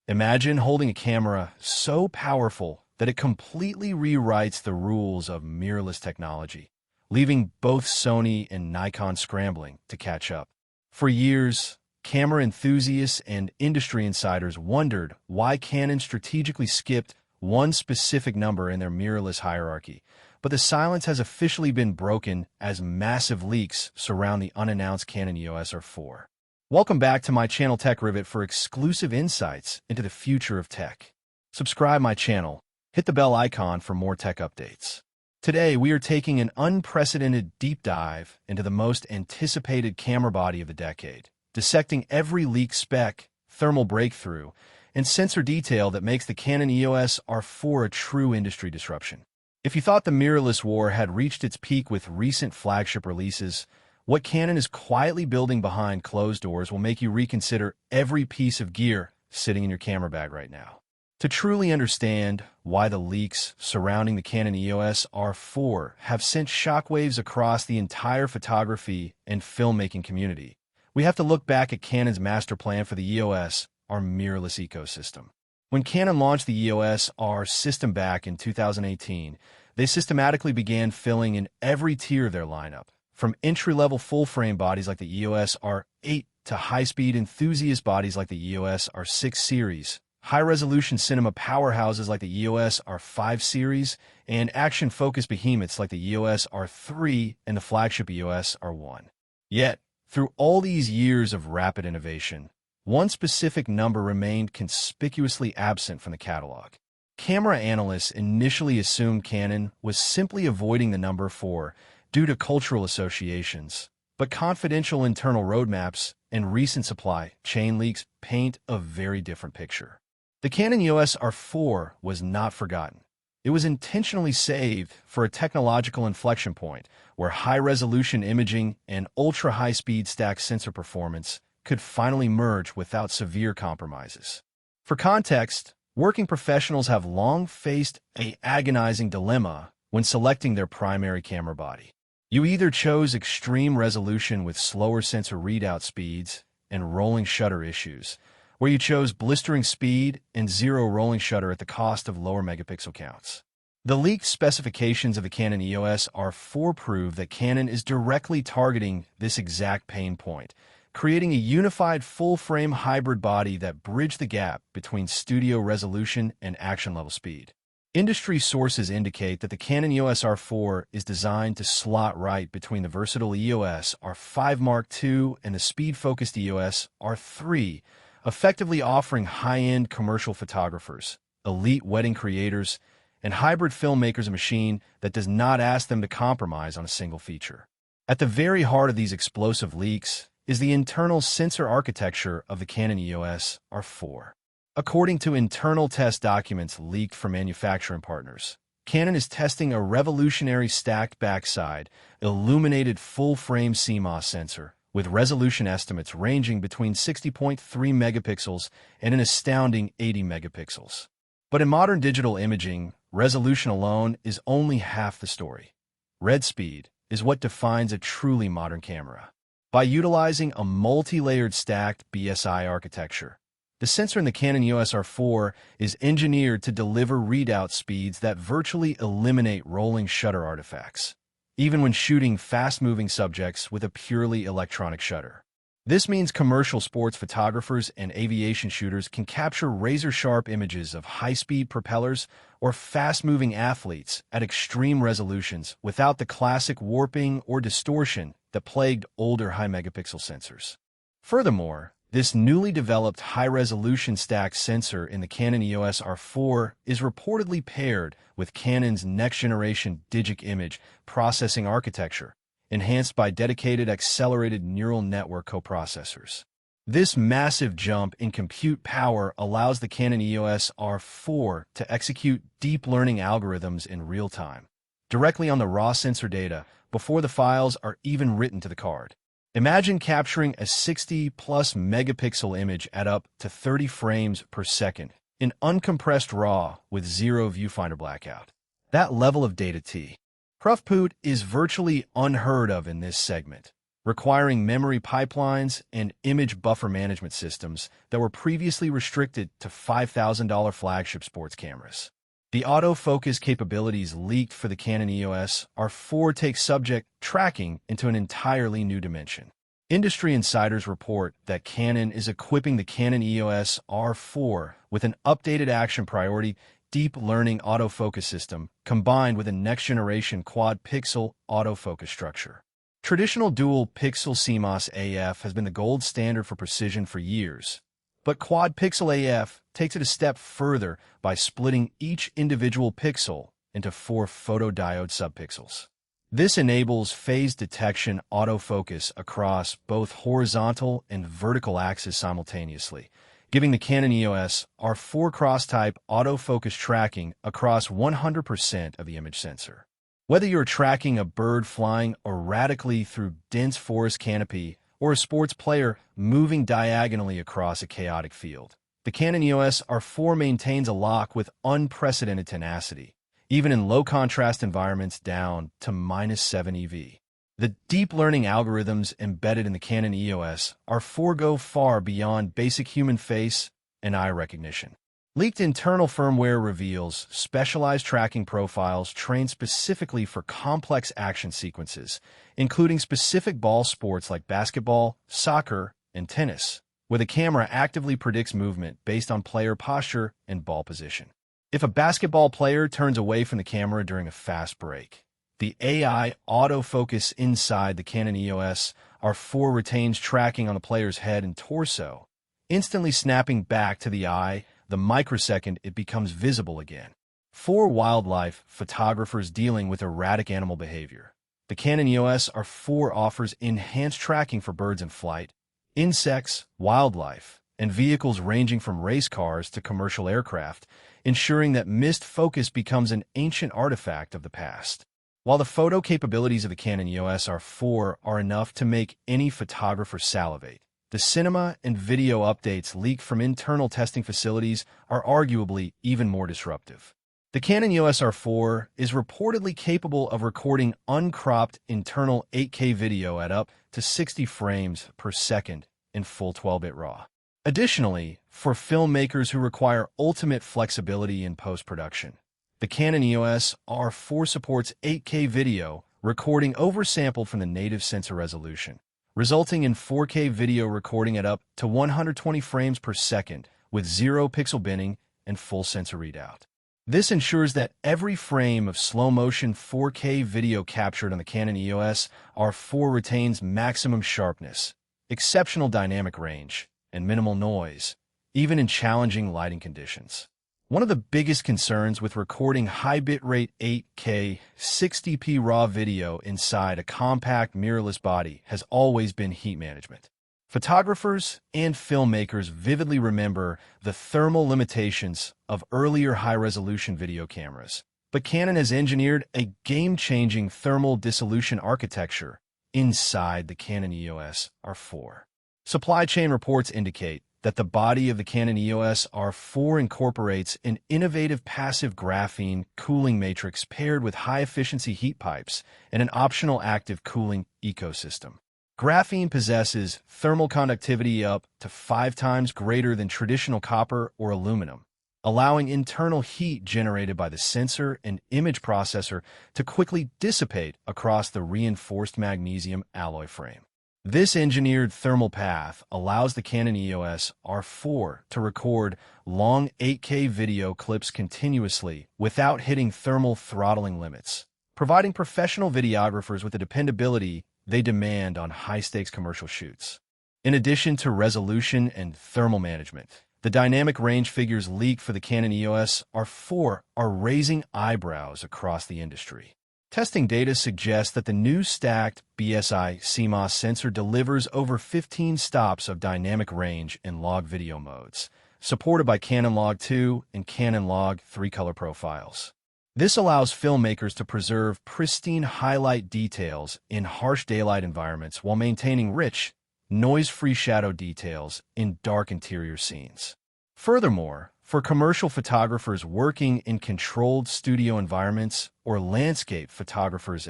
Imagine holding a camera so powerful that it completely rewrites the rules of mirrorless technology, leaving both Sony and Nikon scrambling to catch up. For years, camera enthusiasts and industry insiders wondered why Canon strategically skipped one specific number in their mirrorless hierarchy, but the silence has officially been broken as massive leaks surround the unannounced Canon EOS R4. Welcome back to my channel Tech Rivet for exclusive insights into the future of tech. Subscribe my channel, hit the bell icon for more tech updates. Today, we are taking an unprecedented deep dive into the most anticipated camera body of the decade, dissecting every leak spec, thermal breakthrough, and sensor detail that makes the Canon EOS R4 a true industry disruption. If you thought the mirrorless war had reached its peak with recent flagship releases, what Canon is quietly building behind closed doors will make you reconsider every piece of gear sitting in your camera bag right now. To truly understand why the leaks surrounding the Canon EOS R4 have sent shockwaves across the entire photography and filmmaking community, we have to look back at Canon's master plan for the EOS, our mirrorless ecosystem. When Canon launched the EOS R system back in 2018, they systematically began filling in every tier of their lineup, from entry-level full-frame bodies like the EOS R8 to high-speed enthusiast bodies like the EOS R6 series, high-resolution cinema powerhouses like the EOS R5 series, and action-focused behemoths like the EOS R3 and the flagship EOS R1. Yet, through all these years of rapid innovation, one specific number remained conspicuously absent from the catalog. Camera analysts initially assumed Canon was simply avoiding the number 4 due to cultural associations, but confidential internal roadmaps and recent supply chain leaks paint a very different picture. The Canon EOS R4 was not forgotten. It was intentionally saved for a technological inflection point where high-resolution imaging and ultra-high-speed stacked sensor performance could finally merge without severe compromises. For context, working professionals have long faced an agonizing dilemma when selecting their primary camera body. You either chose extreme resolution with slower sensor readout speeds and rolling shutter issues, or you chose blistering speed and zero rolling shutter at the cost of lower megapixel counts. The leaked specifications of the Canon EOS R4 prove that Canon is directly targeting this exact pain point, creating a unified full-frame hybrid body that bridged the gap between studio resolution and action-level speed. Industry sources indicate that the Canon EOS R4 is designed to slot right between the versatile EOS R5 Mark II and the speed-focused EOS R3, effectively offering high-end commercial photographers, elite wedding creators, and hybrid filmmakers a machine that does not ask them to compromise on a single feature. At the very heart of these explosive leaks is the internal sensor architecture of the Canon EOS R4. According to internal test documents leaked from manufacturing partners, Canon is testing a revolutionary stacked backside, illuminated full-frame CMOS sensor with resolution estimates ranging between 60.3 megapixels and an astounding 80 megapixels. But in modern digital imaging, resolution alone is only half the story. Red speed is what defines a truly modern camera. By utilizing a multi-layered stacked BSI architecture, the sensor in the Canon EOS R4 is engineered to deliver readout speeds that virtually eliminate rolling shutter artifacts, even when shooting fast-moving subjects with a purely electronic shutter. This means commercial sports photographers and aviation shooters can capture razor-sharp images of high-speed propellers or fast-moving athletes at extreme resolutions without the classic warping or distortion that plagued older high-megapixel sensors. Furthermore, this newly developed high-resolution stacked sensor in the Canon EOS R4 is reportedly paired with Canon's next-generation digic image processing architecture, enhanced by dedicated accelerated neural network coprocessors. This massive jump in compute power allows the Canon EOS R4 to execute deep learning algorithms in real time, directly on the raw sensor data before the files are even written to the card. Imagine capturing a 60-plus megapixel image at up to 30 frames per second in uncompressed RAW with zero viewfinder blackout. That level of data throughput is virtually unheard of in this segment, requiring memory pipelines and image buffer management systems that were previously restricted to $5,000 flagship sports cameras. The autofocus capabilities leaked for the Canon EOS R4 take subject tracking into an entirely new dimension. Industry insiders report that Canon is equipping the Canon EOS R4 with an updated action priority deep learning autofocus system combined with a next-generation quad-pixel autofocus structure. Traditional dual-pixel CMOS AF has been the gold standard for precision for years, but quad-pixel AF takes it a step further by splitting each individual pixel into 4 photodiode subpixels. This enables phase detection autofocus across both horizontal and vertical axes simultaneously, giving the Canon EOS R4 cross-type autofocus tracking across 100% of the image sensor. Whether you're tracking a bird flying erratically through dense forest canopy or a sports player moving diagonally across a chaotic field, the Canon EOS R4 maintains a lock with unprecedented tenacity, even in low-contrast environments down to -7 EV. The deep learning algorithms embedded in the Canon EOS R4 go far beyond basic human face and eye recognition. Leaked internal firmware reveals specialized tracking profiles trained specifically for complex action sequences, including specific ball sports like basketball, soccer, and tennis, where the camera actively predicts movement based on player posture and ball position. If a basketball player turns away from the camera during a fast break, the AI autofocus inside the Canon EOS R4 retains tracking on the player's head and torso, instantly snapping back to the eye the microsecond it becomes visible again. For wildlife photographers dealing with erratic animal behavior, the Canon EOS R4 offers enhanced tracking for birds in flight, insects, wildlife, and vehicles ranging from race cars to commercial aircraft, ensuring that missed focus becomes an ancient artifact of the past. While the photo capabilities of the Canon EOS R4 are enough to make any photographer salivate, the cinema and video updates leaked from internal testing facilities are arguably even more disruptive. The Canon EOS R4 is reportedly capable of recording uncropped internal 8K video at up to 60 frames per second in full 12-bit RAW. Additionally, for filmmakers who require ultimate flexibility in post-production, the Canon EOS R4 supports 8K video recording oversampled from the native sensor resolution, resulting in 4K video recording at up to 120 frames per second with 0 pixel binning and full sensor readout. This ensures that every frame of slow-motion 4K video captured on the Canon EOS R4 retains maximum sharpness, exceptional dynamic range, and minimal noise, even in challenging lighting conditions. One of the biggest concerns with recording high bitrate 8K 60p RAW video inside a compact mirrorless body has always been heat management. Photographers and filmmakers vividly remember the thermal limitations of earlier high-resolution video cameras, but Canon has engineered a game-changing thermal dissolution architecture inside the Canon EOS R4. Supply chain reports indicate that the body of the Canon EOS R4 incorporates an innovative passive graphene cooling matrix paired with high-efficiency heat pipes and an optional active cooling ecosystem. Graphene possesses thermal conductivity up to 5 times greater than traditional copper or aluminum, allowing internal heat generated by the sensor and image processor to quickly dissipate across the reinforced magnesium alloy frame. This engineered thermal path allows the Canon EOS R4 to record long 8K video clips continuously without hitting thermal throttling limits, providing professional videographers with the dependability they demand on high-stakes commercial shoots. In addition to resolution and thermal management, the dynamic range figures leaked for the Canon EOS R4 are raising eyebrows across the industry. Testing data suggests that the new Stacked BSI CMOS sensor delivers over 15 stops of dynamic range in log video modes, supported by Canon Log 2 and Canon Log 3 color profiles. This allows filmmakers to preserve pristine highlight details in harsh daylight environments while maintaining rich, noise-free shadow details in dark interior scenes. Furthermore, for commercial photographers working in controlled studio environments or landscape photographers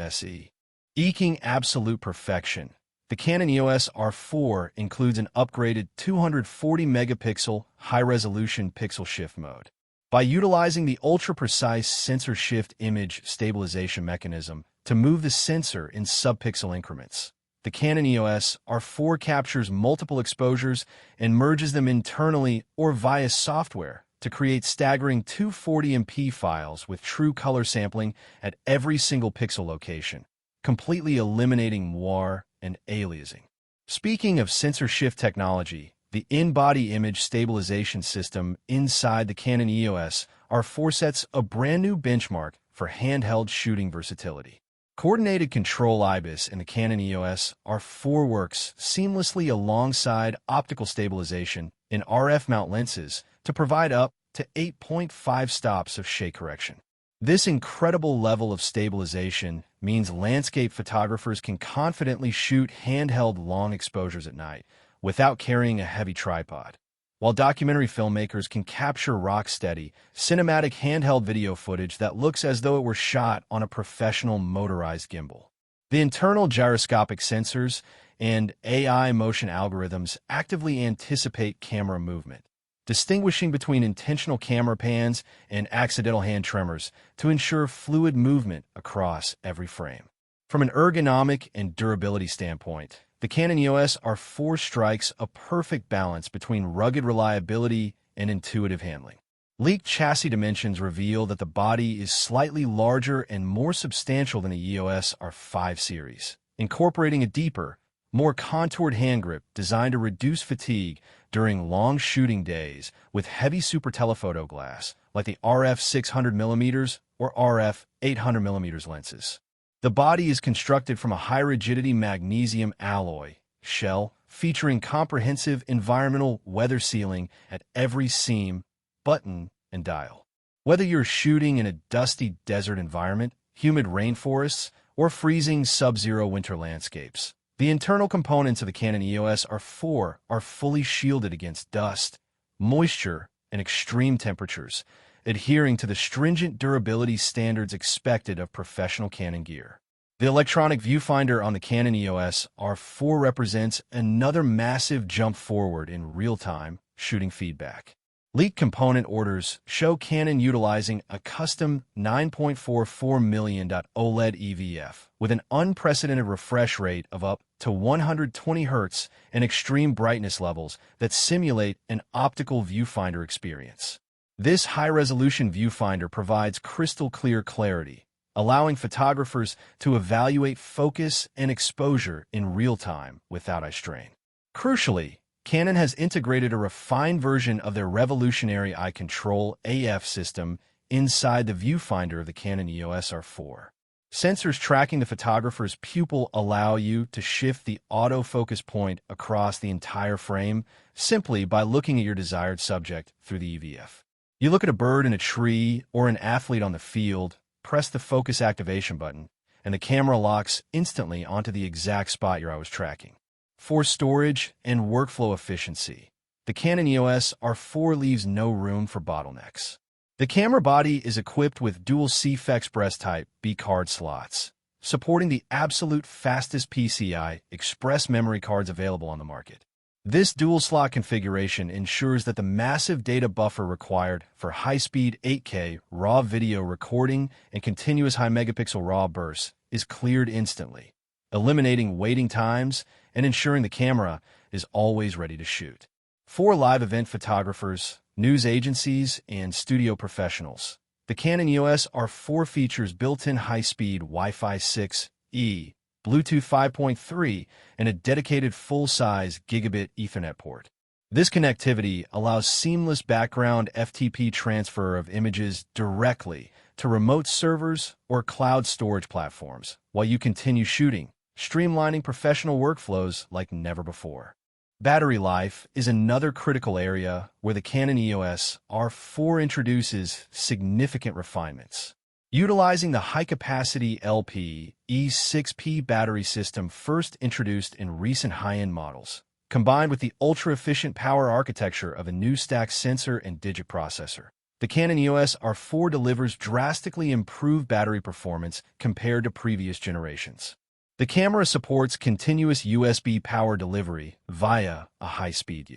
seeking absolute perfection, The Canon EOS R4 includes an upgraded 240-megapixel high-resolution pixel shift mode. By utilizing the ultra-precise sensor shift image stabilization mechanism to move the sensor in sub-pixel increments, the Canon EOS R4 captures multiple exposures and merges them internally or via software to create staggering 240MP files with true color sampling at every single pixel location, completely eliminating moire and aliasing. Speaking of sensor shift technology, the in-body image stabilization system inside the Canon EOS R4 sets a brand new benchmark for handheld shooting versatility. Coordinated Control IBIS in the Canon EOS R4 works seamlessly alongside optical stabilization in RF mount lenses to provide up to 8.5 stops of shake correction. This incredible level of stabilization means landscape photographers can confidently shoot handheld long exposures at night without carrying a heavy tripod, while documentary filmmakers can capture rock-steady, cinematic handheld video footage that looks as though it were shot on a professional motorized gimbal. The internal gyroscopic sensors and AI motion algorithms actively anticipate camera movement, distinguishing between intentional camera pans and accidental hand tremors to ensure fluid movement across every frame. From an ergonomic and durability standpoint, the Canon EOS R4 strikes a perfect balance between rugged reliability and intuitive handling. Leaked chassis dimensions reveal that the body is slightly larger and more substantial than the EOS R5 series, incorporating a deeper, more contoured hand grip designed to reduce fatigue during long shooting days with heavy super telephoto glass like the RF 600mm or RF 800mm lenses. The body is constructed from a high-rigidity magnesium alloy shell featuring comprehensive environmental weather sealing at every seam, button, and dial. Whether you're shooting in a dusty desert environment, humid rainforests, or freezing sub-zero winter landscapes, the internal components of the Canon EOS R4 are fully shielded against dust, moisture, and extreme temperatures, adhering to the stringent durability standards expected of professional Canon gear. The electronic viewfinder on the Canon EOS R4 represents another massive jump forward in real-time shooting feedback. Leaked component orders show Canon utilizing a custom 9.44 million OLED EVF with an unprecedented refresh rate of up to 120 Hz and extreme brightness levels that simulate an optical viewfinder experience. This high-resolution viewfinder provides crystal-clear clarity, allowing photographers to evaluate focus and exposure in real time without eye strain. Crucially, Canon has integrated a refined version of their revolutionary eye control AF system inside the viewfinder of the Canon EOS R4. Sensors tracking the photographer's pupil allow you to shift the autofocus point across the entire frame simply by looking at your desired subject through the EVF. You look at a bird in a tree or an athlete on the field, press the focus activation button, and the camera locks instantly onto the exact spot your eye was tracking. For storage and workflow efficiency, the Canon EOS R4 leaves no room for bottlenecks. The camera body is equipped with dual CFEX breast type B card slots, supporting the absolute fastest PCI Express memory cards available on the market. This dual slot configuration ensures that the massive data buffer required for high-speed 8K RAW video recording and continuous high-megapixel RAW bursts is cleared instantly, eliminating waiting times and ensuring the camera is always ready to shoot. For live event photographers, news agencies, and studio professionals, the Canon EOS R4 features built-in high-speed Wi-Fi 6E, Bluetooth 5.3, and a dedicated full-size gigabit Ethernet port. This connectivity allows seamless background FTP transfer of images directly to remote servers or cloud storage platforms while you continue shooting, streamlining professional workflows like never before. Battery life is another critical area where the Canon EOS R4 introduces significant refinements. Utilizing the high-capacity LP-E6P battery system first introduced in recent high-end models, combined with the ultra-efficient power architecture of a new stacked sensor and digit processor, the Canon EOS R4 delivers drastically improved battery performance compared to previous generations. The camera supports continuous USB power delivery via a high-speed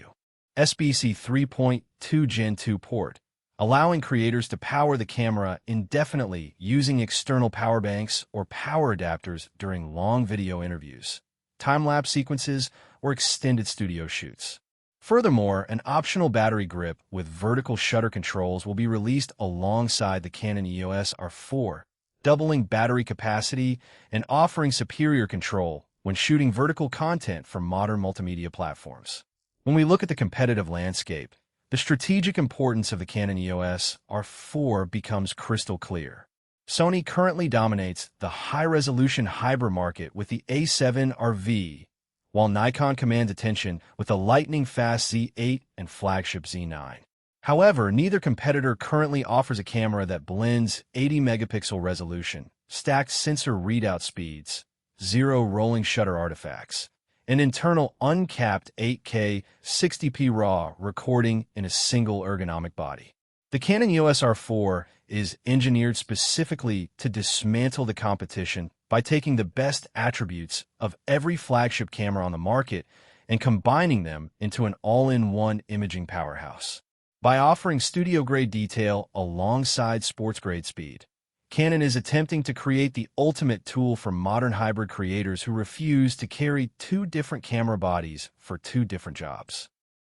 USB-C 3.2 Gen 2 port, allowing creators to power the camera indefinitely using external power banks or power adapters during long video interviews, time-lapse sequences, or extended studio shoots. Furthermore, an optional battery grip with vertical shutter controls will be released alongside the Canon EOS R4, doubling battery capacity and offering superior control when shooting vertical content for modern multimedia platforms. When we look at the competitive landscape, the strategic importance of the Canon EOS R4 becomes crystal clear. Sony currently dominates the high-resolution hybrid market with the A7RV, while Nikon commands attention with the lightning-fast Z8 and flagship Z9. However, neither competitor currently offers a camera that blends 80-megapixel resolution, stacked sensor readout speeds, zero rolling shutter artifacts, an internal uncapped 8K 60p RAW recording in a single ergonomic body. The Canon EOS R4 is engineered specifically to dismantle the competition by taking the best attributes of every flagship camera on the market and combining them into an all-in-one imaging powerhouse. By offering studio-grade detail alongside sports-grade speed, Canon is attempting to create the ultimate tool for modern hybrid creators who refuse to carry two different camera bodies for two different jobs.